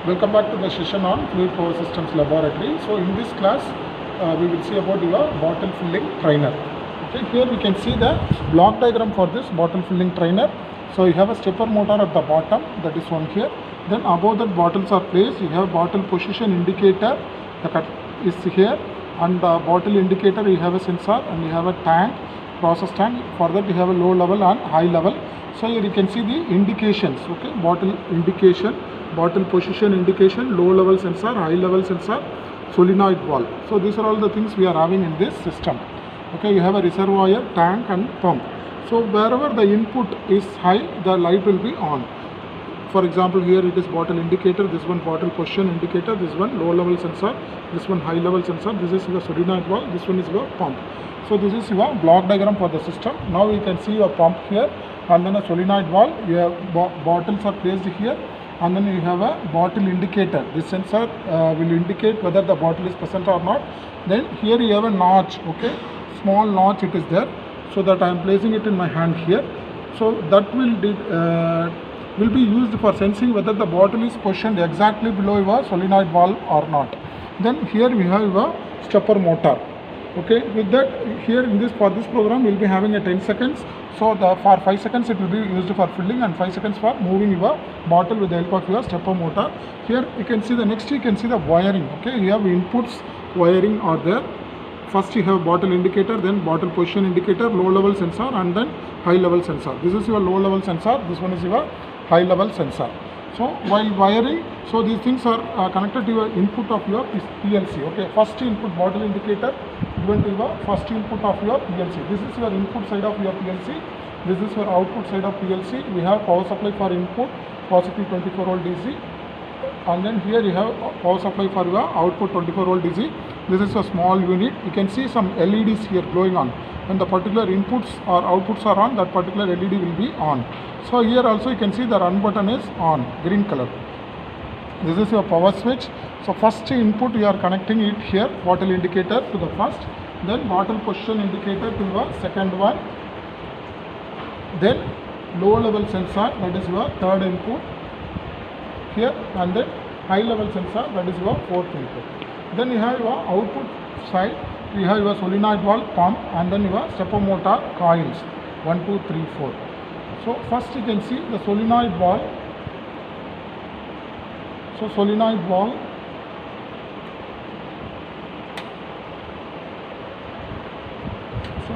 Welcome back to the session on Fluid Power Systems Laboratory. So in this class, we will see about your bottle filling trainer. Okay, here we can see the block diagram for this bottle filling trainer. So you have a stepper motor at the bottom, that is one here. Then above that bottles are placed. You have bottle position indicator, the cut is here, and the bottle indicator you have a sensor, and you have a tank, process tank. For that you have a low level and high level. So here you can see the indications. Okay, bottle indication, bottle position indication, low level sensor, high level sensor, solenoid valve. So these are all the things we are having in this system. Okay, you have a reservoir, tank and pump. So wherever the input is high, the light will be on. For example, here it is bottle indicator, this one bottle position indicator, this one low level sensor, this one high level sensor, this is your solenoid valve, this one is your pump. So this is your block diagram for the system. Now you can see your pump here, and then a solenoid valve. You have bottles are placed here, and then you have a bottle indicator. This sensor will indicate whether the bottle is present or not. Then here you have a notch, okay, small notch it is there, so that I am placing it in my hand here. So that will be used for sensing whether the bottle is positioned exactly below your solenoid valve or not. Then here we have a stepper motor. Okay, with that, here in this, for this program we'll be having a 10 seconds. So for 5 seconds it will be used for filling, and 5 seconds for moving your bottle with the help of your stepper motor. Here you can see you can see the wiring. Okay, you have inputs wiring are there. First you have bottle indicator, then bottle position indicator, low level sensor, and then high level sensor. This is your low level sensor, this one is your high level sensor. So while wiring, so these things are connected to your input of your PLC. Okay, first input bottle indicator given to your first input of your PLC. This is your input side of your PLC. This is your output side of PLC. We have power supply for input, positive 24 volt DC, and then here you have power supply for your output 24 volt DC. This is a small unit. You can see some LEDs here glowing on. When the particular inputs or outputs are on, that particular LED will be on. So here also you can see the run button is on, green color. This is your power switch. So first input you are connecting it here, bottle indicator to the first, then bottle position indicator to your second one, then low level sensor, that is your third input here, and then high level sensor, that is your fourth input. Then you have your output side, you have your solenoid valve, pump, and then your stepper motor coils 1, 2, 3, 4. So first you can see the solenoid valve. So solenoid valve,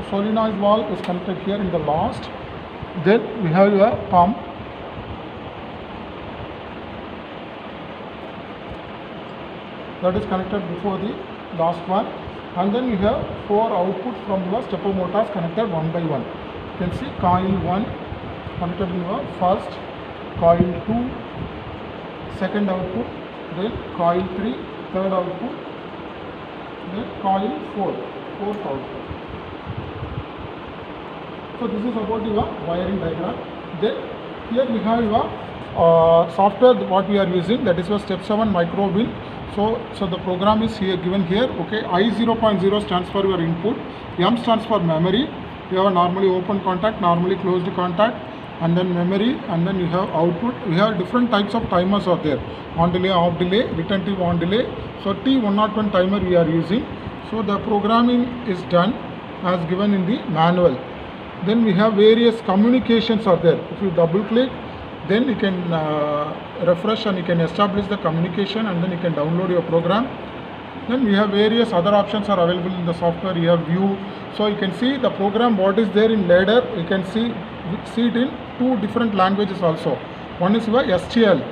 solenoid valve is connected here in the last. Then we have your pump. That is connected before the last one, and then you have 4 outputs from your stepper motors connected one by one. You can see coil 1 connected in your first, coil 2 second output, then coil 3 third output, then coil 4 fourth output. So this is about your wiring diagram. Then here we have your software what we are using, that is your step 7 micro wheel. So the program is here given here. Okay, I 0.0 stands for your input, M stands for memory. You have a normally open contact, normally closed contact, and then memory, and then you have output. We have different types of timers are there: on delay, off delay, retentive on delay. So T101 timer we are using. So the programming is done as given in the manual. Then we have various communications are there. If you double click, then you can refresh and you can establish the communication, and then you can download your program. Then we have various other options are available in the software. You have view, so you can see the program what is there in ladder. You can see it in 2 different languages also. One is your STL.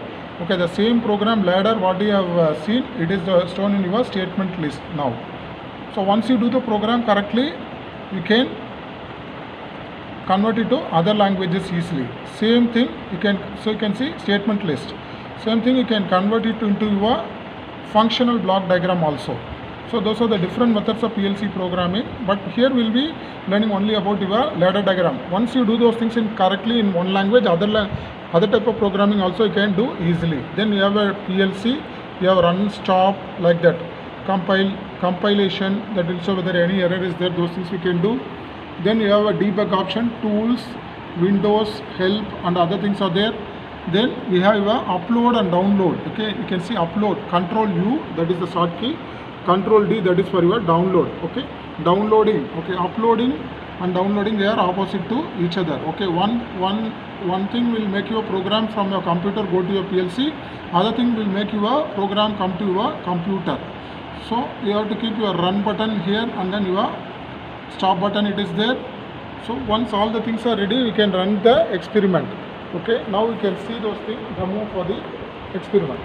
Okay, the same program ladder what you have seen, it is shown in your statement list now. So once you do the program correctly, you can convert it to other languages easily. Same thing you can see statement list. Same thing you can convert it into your functional block diagram also. So those are the different methods of PLC programming, but here we will be learning only about your ladder diagram. Once you do those things correctly in one language, other type of programming also you can do easily. Then you have a PLC, you have run, stop, like that, compilation, that will show whether any error is there, those things we can do. Then you have a debug option, tools, Windows, help, and other things are there. Then we have a upload and download. Okay, you can see upload, control U, that is the short key, control D, that is for your download. Okay, downloading. Okay, uploading and downloading, they are opposite to each other. Okay, one thing will make your program from your computer go to your PLC, other thing will make your program come to your computer. So you have to keep your run button here and then your stop button, it is there. So once all the things are ready, we can run the experiment. Okay, now we can see those things, demo for the experiment.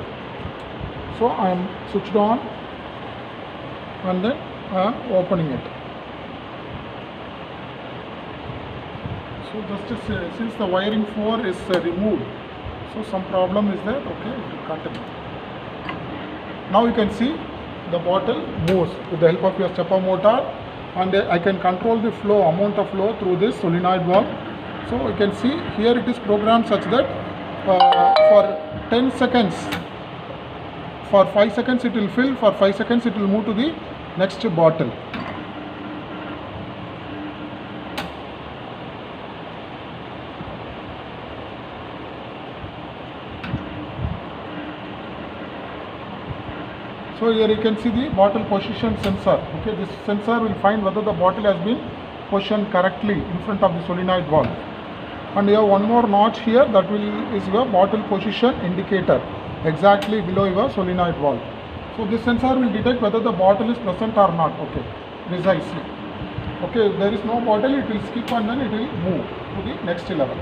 So I am switched on and then I am opening it. So just since the wiring 4 is removed, so some problem is there. Okay, it will continue. Now you can see the bottle moves with the help of your stepper motor, and I can control the flow, amount of flow through this solenoid valve. So you can see here it is programmed such that for 10 seconds, for 5 seconds it will fill, for 5 seconds it will move to the next bottle. So here you can see the bottle position sensor. Okay, this sensor will find whether the bottle has been positioned correctly in front of the solenoid valve. And you have one more notch here, that is your bottle position indicator exactly below your solenoid valve. So this sensor will detect whether the bottle is present or not. Okay, precisely. Okay, if there is no bottle, it will skip and then it will move to the next level.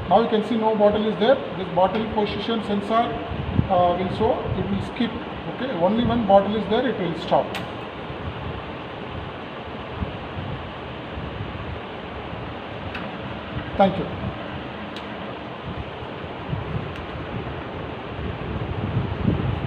Now you can see no bottle is there. This bottle position sensor will show, it will skip. Okay, only when bottle is there, it will stop. Thank you.